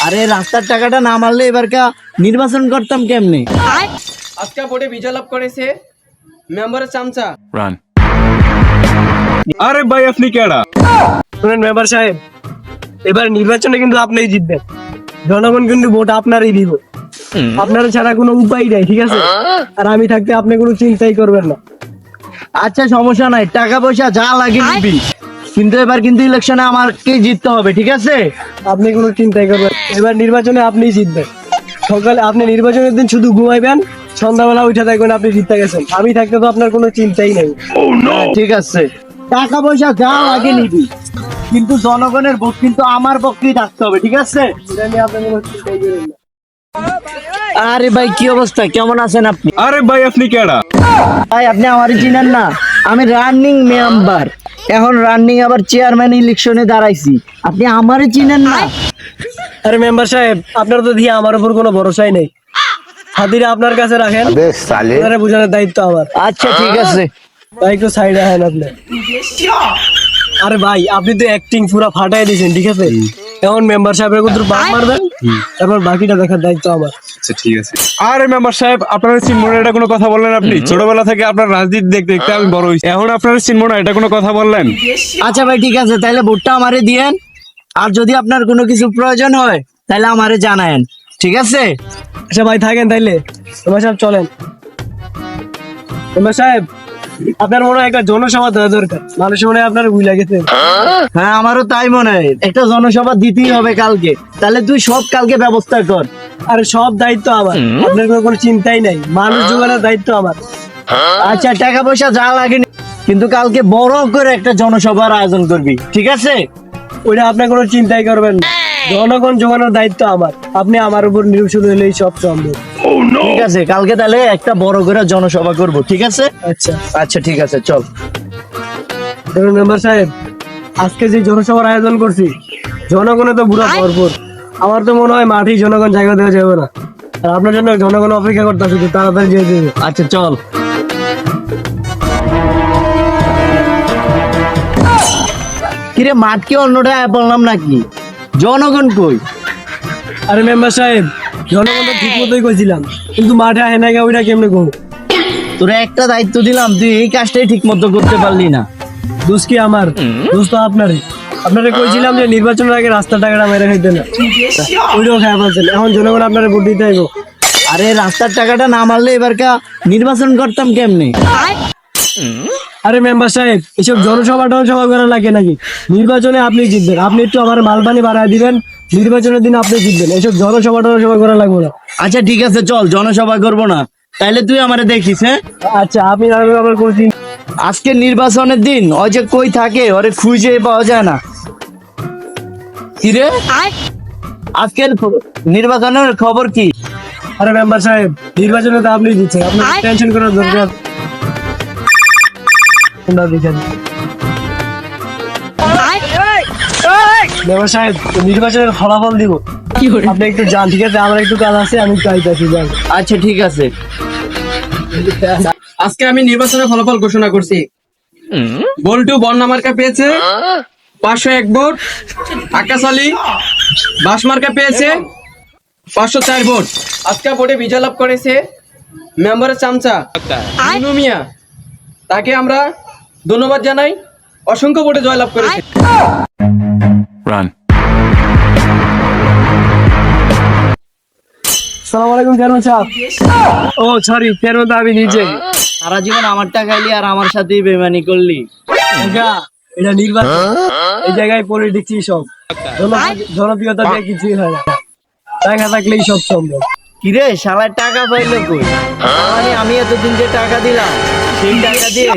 আরে রাস্তার টাকাটা না মারলে এবার নির্বাচন করতাম কেমনে? আজকে ভোটে বিজয় লাভ করেছে মেম্বারের চামচা। রান। আরে ভাই আপনি কেডা? শুনেন মেম্বার সাহেব, এবার নির্বাচনে কিন্তু আপনিই জিতবেন। জনগণ কিন্তু ভোট আপনারই দিব। আপনারা ছাড়া কোনো উপায় নাই, ঠিক আছে? আর আমি থাকতে আপনি কোনো চিন্তাই করবেন না। আচ্ছা সমস্যা নাই, টাকা পয়সা যা লাগে নিবি, কিন্তু এবার কিন্তু ইলেকশনে আমাকে জিততে হবে, ঠিক আছে? আপনি কোনো চিন্তাই করবেন, এবার নির্বাচনে আপনিই জিতবেন। সকালে আপনি নির্বাচনের দিন শুধু ঘুমাইবেন, সন্ধ্যাবেলা উঠে দেখবেন আপনি জিততে গেছেন। আমি থাকতে তো আপনার কোনো চিন্তাই নেই। হ্যাঁ, ঠিক আছে, টাকা পয়সা যা লাগে নিবি, কিন্তু জনগণের ভোট কিন্তু আমার পক্ষেই থাকতে হবে, ঠিক আছে? এটা নিয়ে আপনি কোনো চিন্তাই করেন না। আরে ভাই কি অবস্থা, কেমন আছেন আপনি? আরে ভাই আপনি কেডা? ভাই আপনি আমারই চিনেন না, আমি রানিং মেম্বার, এখন রানিং আবার চেয়ারম্যান ইলেকশনে দাঁড়াইছি, আপনি আমারই চিনেন না? আরে মেম্বার সাহেব, আপনার তো দিয়ে আমার উপর কোনো ভরসাই নেই। হাতিরা আপনার কাছে রাখেন, আপনারা বোঝানোর দায়িত্ব আমার। আচ্ছা ঠিক আছে। ভাই একটু সাইড রাখেন আপনি। আরে ভাই আপনি তো অ্যাক্টিং পুরো ফাটাই দিয়েছেন, ঠিক আছে? এখন মেম্বার সাহেবের কুতুর বাদ মারবেন, তারপর বাকিটা দেখার দায়িত্ব আমার। আচ্ছা ঠিক আছে। আরে মেম্বার সাহেব আপনার চিনমোনা এটা কোনো কথা বললেন? আপনি ছোটবেলা থেকে আপনার রাজনীতি দেখতে দেখতে আমি বড় হয়েছি, এখন আপনার চিনমোনা এটা কোনো কথা বললেন? আচ্ছা ভাই ঠিক আছে, তাহলে ভোটটা আমারে দিয়েন, আর যদি আপনার কোনো কিছু প্রয়োজন হয় তাহলে আমারে জানায়েন, ঠিক আছে? আচ্ছা ভাই থাকেন তাইলে, মেম্বার সাহেব চলেন। মেম্বার সাহেব, আপনার মনে হয় একটা জনসভা দেওয়া দরকার, মানুষ মনে হয় আপনার ভুলে গেছে। হ্যাঁ আমারও তাই মনে হয়, একটা জনসভা দিতেই হবে কালকে, তাহলে তুই সব কালকে ব্যবস্থা কর। আরে সব দায়িত্ব আমার, আপনার কোনো চিন্তাই নাই, মানুষ জোগানোর দায়িত্ব আমার। আচ্ছা টাকা পয়সা যা লাগে নি, কিন্তু কালকে বড় করে একটা জনসভার আয়োজন করবি, ঠিক আছে? ওইটা আপনার কোনো চিন্তাই করবেন না, জনগণ জোগানোর দায়িত্ব আমার। আপনি আমার উপর নির্ভরশীল হলেই সব সম্ভব। ঠিক আছে, কালকে তাহলে একটা বড় করে জনসভা করব, ঠিক আছে? আচ্ছা আচ্ছা ঠিক আছে, চল। ধরুন মেম্বার সাহেব, আজকে যে জনসভার আয়োজন করছি, জনগণে তো পুরো ভরপুর। আমার তো মনে হয় মাঠেই জনগণ জায়গা দেওয়া যাবে না, আর আপনার জন্য জনগণ অপেক্ষা করতেছে, তাড়াতাড়ি যেয়ে দেবে। আচ্ছা চল। কিরে মাঠকে অন্যটা বললাম নাকি? জনগণ কই? আরে মেম্বার সাহেব, জনগণ তো ঠিক মতোই কইছিলাম, কিন্তু মাঠে আহে না, ওইটা কেমনে করবো? তোরা একটা দায়িত্ব দিলাম, তুই এই কাজটাই ঠিক মতো করতে পারলি না। দোষ কি আমার? দোষ তো আপনারই। আপনারা কইছিলাম যে নির্বাচনের আগে রাস্তার টাকাটা মেরে খাইতে না, ওইটাও খাই পাচ্ছেন। এখন জনগণ আপনারা ভোট দিতে আইব। আরে রাস্তার টাকাটা না মারলে এবার নির্বাচন করতাম কেমনে? আরে মেম্বার সাহেব, এসব জনসভা টনসভা করা লাগে নাকি? নির্বাচনে আপনি জিতবেন, আপনি একটু আমার মালপানি বাড়ায় দিবেন, নির্বাচনের দিন আপনি জিতবেন। এসব জনসভা টনসভা করা লাগবে না। আচ্ছা ঠিক আছে চল, জনসভা করবো না, তাইলে তুই আমারে দেখিস। হ্যাঁ আচ্ছা, আপনি আমার কোনো চিন্তা। আজকে নির্বাচনের দিন, ওই যে কই থাকে ওরে খুঁজে পাওয়া যায় না। কিরে আজকের নির্বাচনের খবর কি? আরে মেম্বার সাহেব, নির্বাচনে তো আপনি দিচ্ছেন, আপনার টেনশন করার দরকার। মেম্বার সাহেব, নির্বাচনের ফলাফল দিব, আপনি একটু যান, ঠিক আছে? আমার একটু কাজ আছে, আমি একটু আইতাছি, যান। আচ্ছা ঠিক আছে। আজকে আমি নির্বাচনের ফলাফল ঘোষণা করছি। বল্টু বন্যা মার্কা পেয়েছে 501 ভোট, আকাশ আলী বাস মার্কা পেয়েছে 504 ভোট। আজকে ভোটে বিজয় লাভ করেছে মেম্বারের চামচা মিনু মিয়া, তাকে আমরা ধন্যবাদ জানাই, অসংখ্য ভোটে জয়লাভ করেছে। রান। সালাম আলাইকুম চেয়ারম্যান সাহেব। ও সরি চেয়ারম্যান, তো আমি নিজে। সারা জীবন আমারটা খাইলি আর আমার সাথেই বেমানি করলি। এটা নির্বাচন, এই জায়গায় পলিটিক্সই সব, জনপ্রিয়তা দিয়ে কিছুই হয় না, টাকা থাকলেই সব সম্ভব। কিরে শালার টাকা পাইলো কই? মানে আমি এতদিন যে টাকা দিলাম সেই টাকা দিয়ে